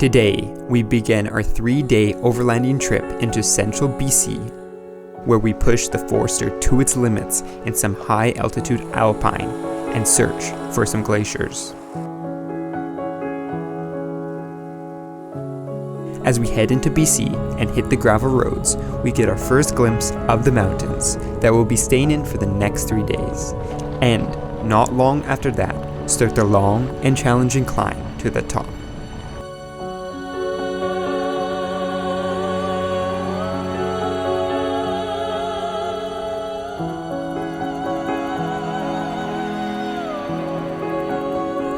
Today, we begin our 3-day overlanding trip into central BC, where we push the Forester to its limits in some high-altitude Alpine and search for some glaciers. As we head into BC and hit the gravel roads, we get our first glimpse of the mountains that we'll be staying in for the next 3 days. And not long after that, start the long and challenging climb to the top.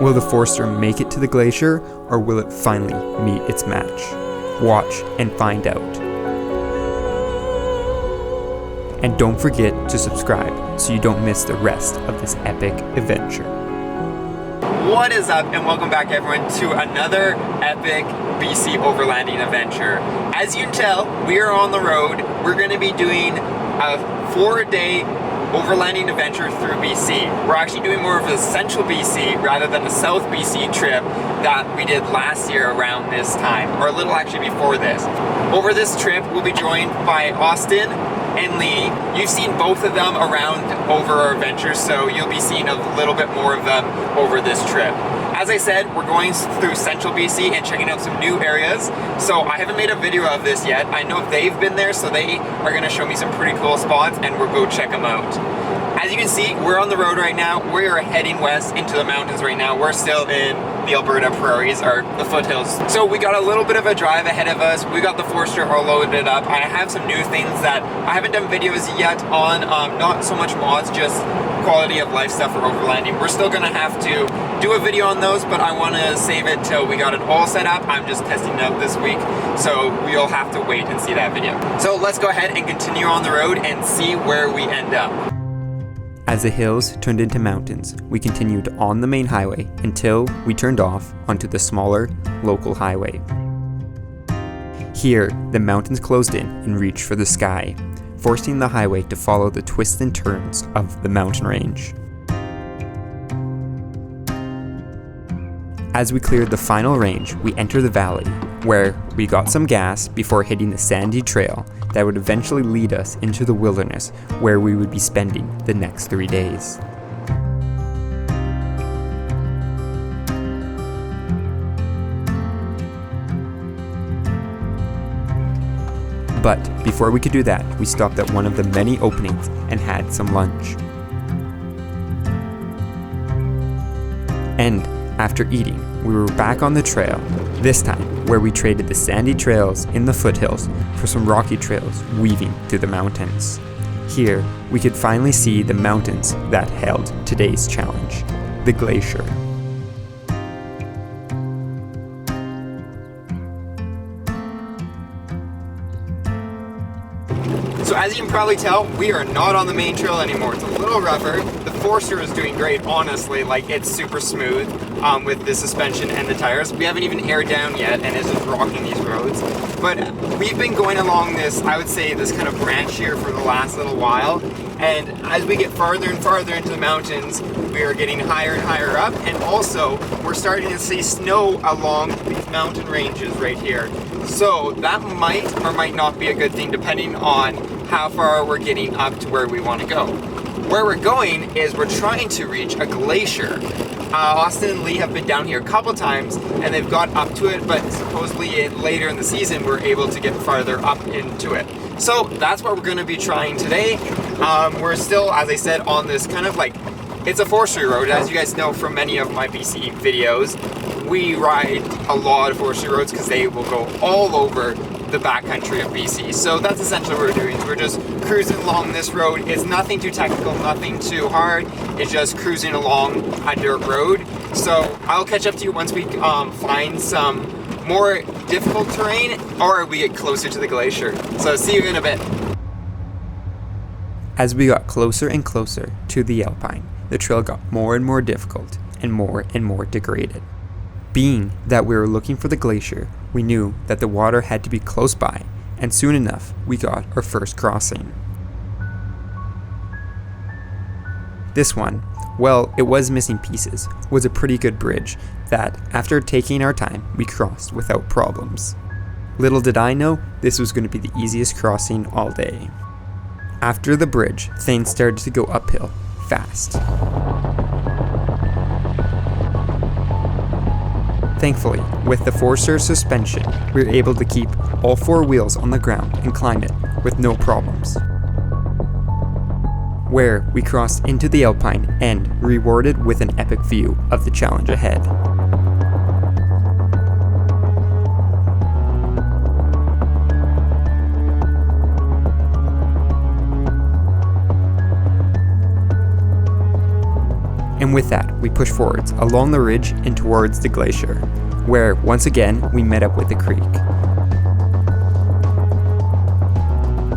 Will the Forester make it to the glacier, or will it finally meet its match? Watch and find out. And don't forget to subscribe so you don't miss the rest of this epic adventure. What is up, and welcome back everyone to another epic BC overlanding adventure. As you can tell, we are on the road. We're going to be doing a 4-day overlanding adventure through BC. We're actually doing more of a central BC rather than a south BC trip that we did last year around this time, or a little actually before this. Over this trip, we'll be joined by Austin and Lee. You've seen both of them around over our adventures, so you'll be seeing a little bit more of them over this trip. As I said, we're going through central BC and checking out some new areas. So I haven't made a video of this yet. I know they've been there, so they are going to show me some pretty cool spots, and we'll go check them out. As you can see, we're on the road right now. We are heading west into the mountains right now. We're still in the Alberta prairies, or the foothills. So we got a little bit of a drive ahead of us. We got the Forester all loaded up. I have some new things that I haven't done videos yet on, not so much mods, just quality of life stuff for overlanding. We're still gonna have to do a video on those, but I want to save it till we got it all set up. I'm just testing it out this week, so we'll have to wait and see that video. So let's go ahead and continue on the road and see where we end up. As the hills turned into mountains, we continued on the main highway until we turned off onto the smaller local highway. Here, the mountains closed in and reached for the sky, forcing the highway to follow the twists and turns of the mountain range. As we cleared the final range, we entered the valley, where we got some gas before hitting the sandy trail that would eventually lead us into the wilderness, where we would be spending the next 3 days. But before we could do that, we stopped at one of the many openings and had some lunch. And after eating, we were back on the trail, this time where we traded the sandy trails in the foothills for some rocky trails weaving through the mountains. Here, we could finally see the mountains that held today's challenge, the Glacier. So as you can probably tell, we are not on the main trail anymore. It's a little rougher. The Forester is doing great, honestly. Like, it's super smooth with the suspension and the tires. We haven't even aired down yet, and it's just rocking these roads. But we've been going along this, I would say, this kind of branch here for the last little while. And as we get farther and farther into the mountains, we are getting higher and higher up. And also, we're starting to see snow along these mountain ranges right here. So that might or might not be a good thing, depending on how far we're getting up to where we want to go. Where we're going is we're trying to reach a glacier. Austin and Lee have been down here a couple times and they've got up to it, but supposedly later in the season we're able to get farther up into it. So that's what we're going to be trying today. We're still, as I said, on this kind of like, it's a forestry road. As you guys know from many of my BC videos, we ride a lot of forestry roads because they will go all over the backcountry of BC. So that's essentially what we're doing. We're just cruising along this road. It's nothing too technical, nothing too hard. It's just cruising along a dirt road. So I'll catch up to you once we find some more difficult terrain or we get closer to the glacier. So see you in a bit. As we got closer and closer to the Alpine, the trail got more and more difficult and more degraded. Being that we were looking for the glacier, we knew that the water had to be close by, and soon enough we got our first crossing. This one well, it was missing pieces, was a pretty good bridge that, after taking our time, we crossed without problems. Little did I know, this was going to be the easiest crossing all day. After the bridge, things started to go uphill, fast. Thankfully, with the Forester suspension, we were able to keep all 4 wheels on the ground and climb it with no problems. Where we crossed into the Alpine and rewarded with an epic view of the challenge ahead. And with that, we pushed forwards along the ridge and towards the glacier, where once again we met up with the creek.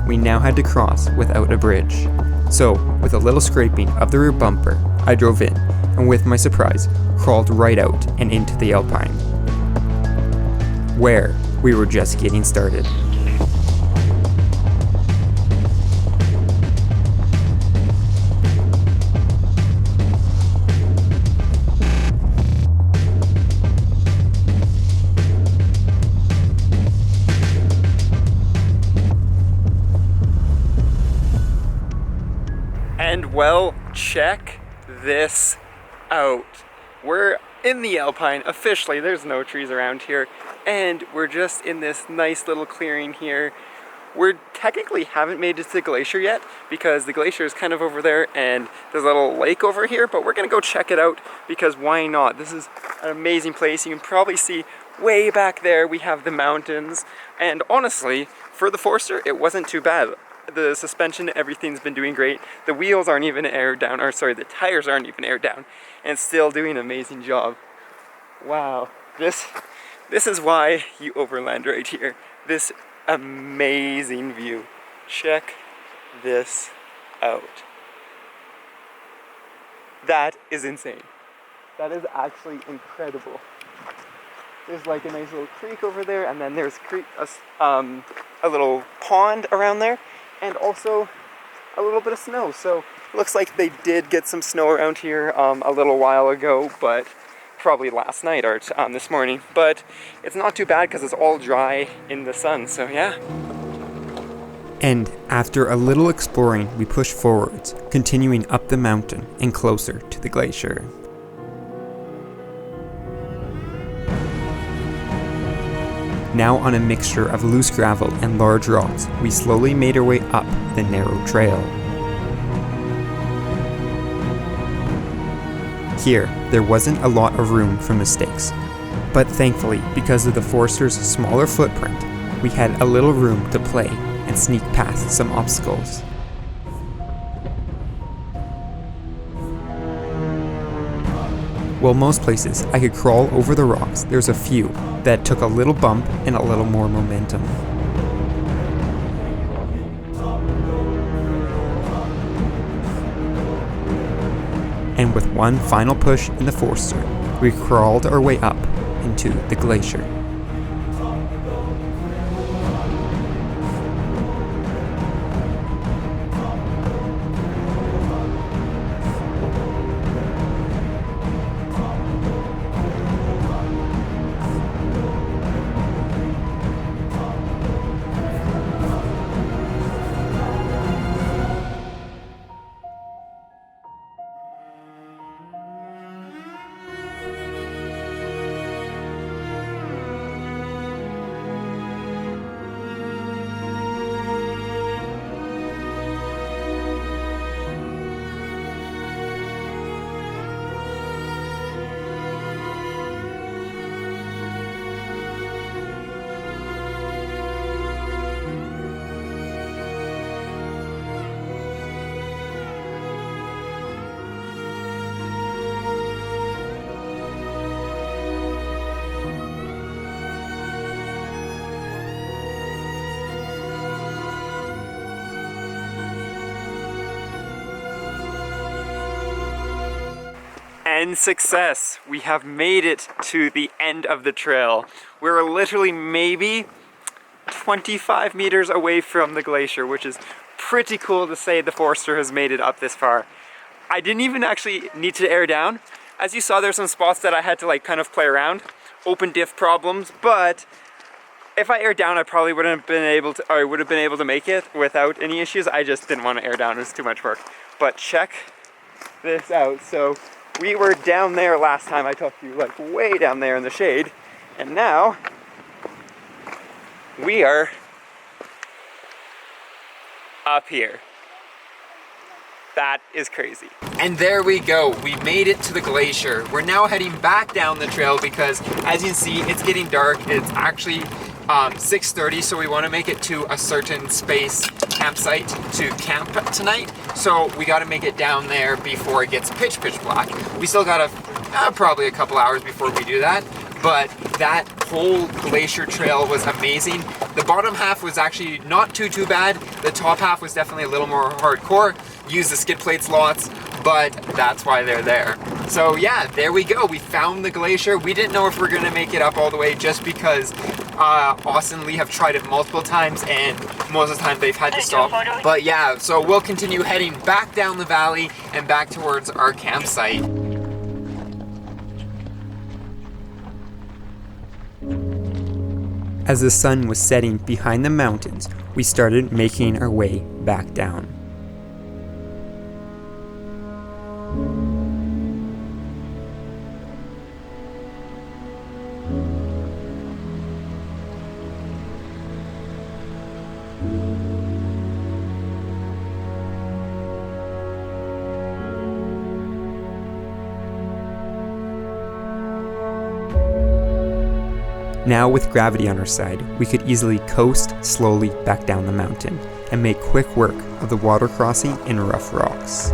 We now had to cross without a bridge, so with a little scraping of the rear bumper, I drove in, and with my surprise, crawled right out and into the Alpine, where we were just getting started. And well, check this out. We're in the Alpine officially. There's no trees around here, and we're just in this nice little clearing here. We technically haven't made it to the glacier yet because the glacier is kind of over there and there's a little lake over here, but we're gonna go check it out because why not? This is an amazing place. You can probably see way back there we have the mountains, and honestly, for the Forester, it wasn't too bad. The suspension, everything's been doing great. The wheels aren't even aired down, or sorry, the tires aren't even aired down, and it's still doing an amazing job. Wow, this is why you overland right here. This amazing view. Check this out. That is insane. That is actually incredible. There's like a nice little creek over there, and then there's a little pond around there, and also a little bit of snow. So it looks like they did get some snow around here a little while ago, but probably last night or this morning. But it's not too bad because it's all dry in the sun, so yeah. And after a little exploring, we pushed forwards, continuing up the mountain and closer to the glacier. Now on a mixture of loose gravel and large rocks, we slowly made our way up the narrow trail. Here, there wasn't a lot of room for mistakes, but thankfully, because of the Forester's smaller footprint, we had a little room to play and sneak past some obstacles. While most places I could crawl over the rocks, there's a few that took a little bump and a little more momentum. And with one final push in the Forester, we crawled our way up into the glacier. And success! We have made it to the end of the trail. We're literally maybe 25 meters away from the glacier, which is pretty cool to say the Forester has made it up this far. I didn't even actually need to air down. As you saw, there's some spots that I had to like kind of play around, open diff problems, but if I aired down, I probably wouldn't have been able to, or I would have been able to make it without any issues. I just didn't want to air down, it was too much work. But check this out. So we were down there last time I took you, like way down there in the shade, and now we are up here. That is crazy. And there we go, we made it to the glacier. We're now heading back down the trail because as you can see, it's getting dark. It's actually 6:30, so we want to make it to a certain space campsite to camp tonight. So we got to make it down there before it gets pitch black. We still got probably a couple hours before we do that, but that whole glacier trail was amazing. The bottom half was actually not too bad. The top half was definitely a little more hardcore. Use the skid plates lots, but that's why they're there. So yeah, there we go. We found the glacier. We didn't know if we're gonna make it up all the way just because Austin and Lee have tried it multiple times and most of the time they've had to stop. But yeah, so we'll continue heading back down the valley and back towards our campsite. As the sun was setting behind the mountains, we started making our way back down. Now with gravity on our side, we could easily coast slowly back down the mountain and make quick work of the water crossing in rough rocks.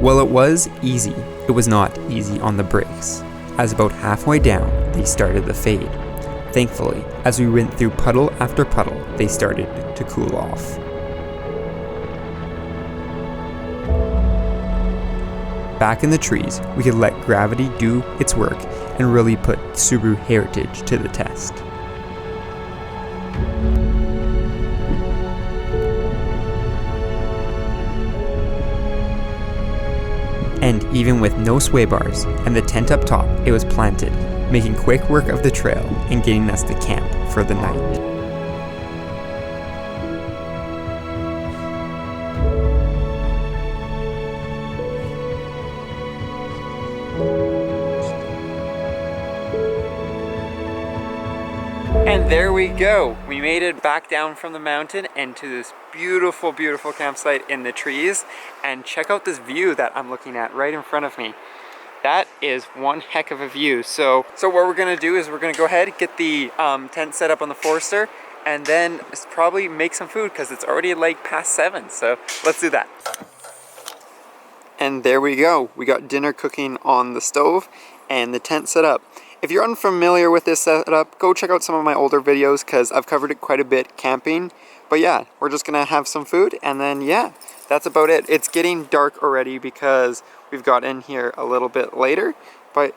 While it was easy, it was not easy on the brakes, as about halfway down, they started to fade. Thankfully, as we went through puddle after puddle, they started to cool off. Back in the trees, we could let gravity do its work and really put Subaru heritage to the test. And even with no sway bars and the tent up top, it was planted, making quick work of the trail and getting us to camp for the night. And there we go. We made it back down from the mountain and to this beautiful, beautiful campsite in the trees. And check out this view that I'm looking at right in front of me. That is one heck of a view. So what we're gonna do is we're gonna go ahead, get the tent set up on the Forester, and then probably make some food because it's already like past 7. So let's do that. And there we go. We got dinner cooking on the stove and the tent set up. If you're unfamiliar with this setup, go check out some of my older videos because I've covered it quite a bit camping. But yeah, we're just gonna have some food and then yeah, that's about it. It's getting dark already because we've got in here a little bit later, but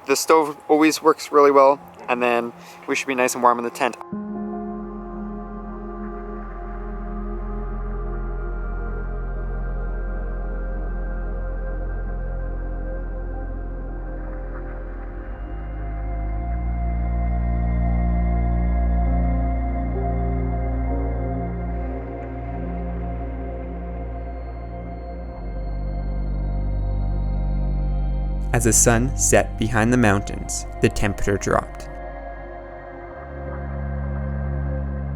the stove always works really well and then we should be nice and warm in the tent. As the sun set behind the mountains, the temperature dropped.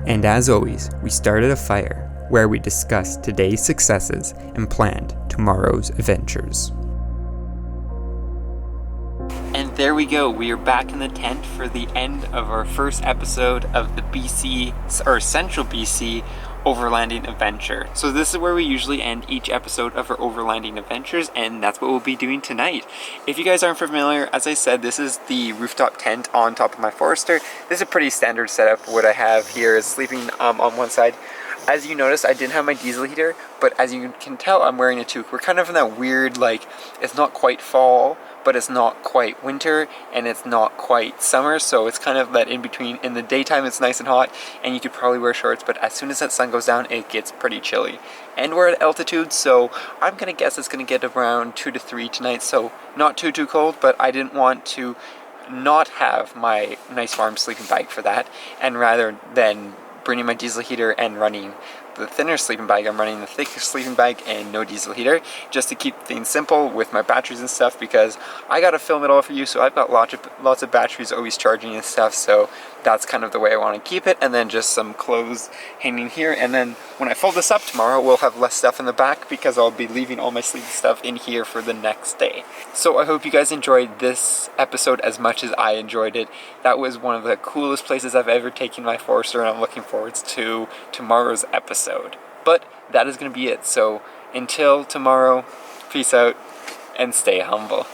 And as always, we started a fire where we discussed today's successes and planned tomorrow's adventures. And there we go, we are back in the tent for the end of our first episode of the BC, or Central BC, overlanding adventure. So this is where we usually end each episode of our overlanding adventures, and that's what we'll be doing tonight. If you guys aren't familiar, as I said, this is the rooftop tent on top of my Forester. This is a pretty standard setup. What I have here is sleeping on one side. As you notice, I didn't have my diesel heater, but as you can tell, I'm wearing a toque. We're kind of in that weird, like, it's not quite fall, but it's not quite winter, and it's not quite summer, so it's kind of that in between. In the daytime, it's nice and hot, and you could probably wear shorts, but as soon as that sun goes down, it gets pretty chilly. And we're at altitude, so I'm gonna guess it's gonna get around 2 to 3 tonight, so not too cold, but I didn't want to not have my nice warm sleeping bag for that, and rather than bringing my diesel heater and running the thinner sleeping bag, I'm running the thicker sleeping bag and no diesel heater, just to keep things simple with my batteries and stuff, because I gotta film it all for you, so I've got lots of batteries always charging and stuff, so that's kind of the way I want to keep it. And then just some clothes hanging here, and then when I fold this up tomorrow, we'll have less stuff in the back because I'll be leaving all my sleeping stuff in here for the next day. So I hope you guys enjoyed this episode as much as I enjoyed it. That was one of the coolest places I've ever taken my Forester, and I'm looking forward to tomorrow's episode. But that is going to be it, so until tomorrow, peace out and stay humble.